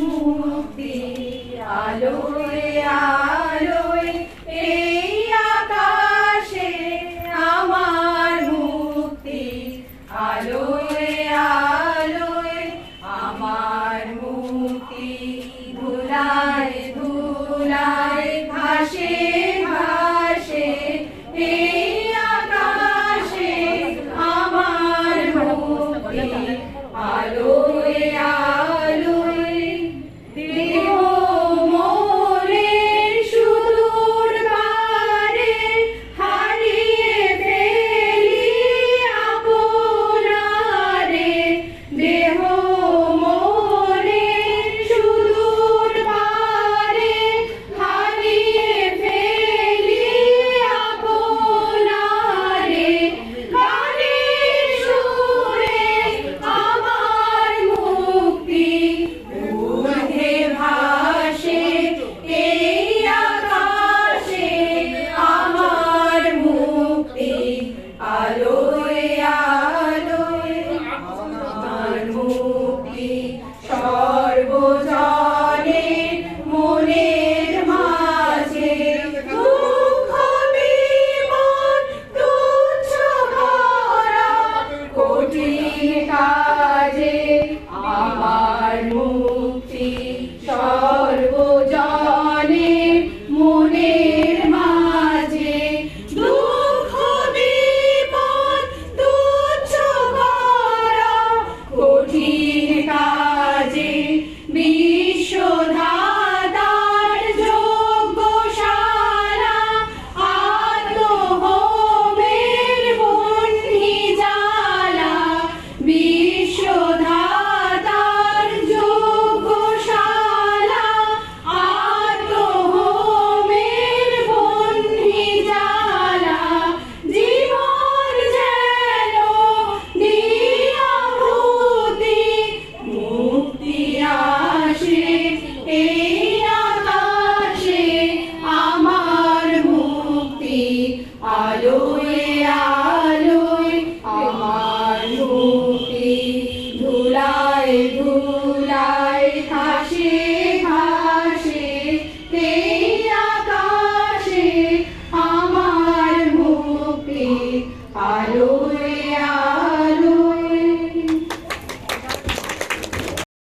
মুক্তি আলোয় আলোয় এই আকাশে আমার মুক্তি আলোয় আলোয় আমার মুক্তি ধুলায় ধুলায় ঘাসে ঘাসে এই আকাশে আমার মুক্তি আলোয় আলোয় দেহ মোরের সুদূর পারে হারিয়ে ফেলি আপনারে দেহ মোরের সুদূর পারে হারিয়ে ফেলি আপনারে গানের সুরে আমার মুক্তি ঊর্ধ্বে ভাসে এই আকাশে আমার মুক্তি আলোয় আলোয় আমার মুক্তি সর্বজনে মনের মাঝে দুঃখ বিপদ তুচ্ছ করা কঠিন কাজে আমার মুক্তি সর্বজনে মনের মাঝে দুঃখ বিপদ তুচ্ছ করা কঠিন কাজে বিশ্বধাতার যজ্ঞশালা আত্মহোমের বহ্নি জ্বালা বিশ্বধাতার যজ্ঞশালা আত্মহোমের বহ্নি জ্বালা জীবন যেন দিয়াহুতি মুক্তি আসে এই আকাশে আমার মুক্তি আলোয়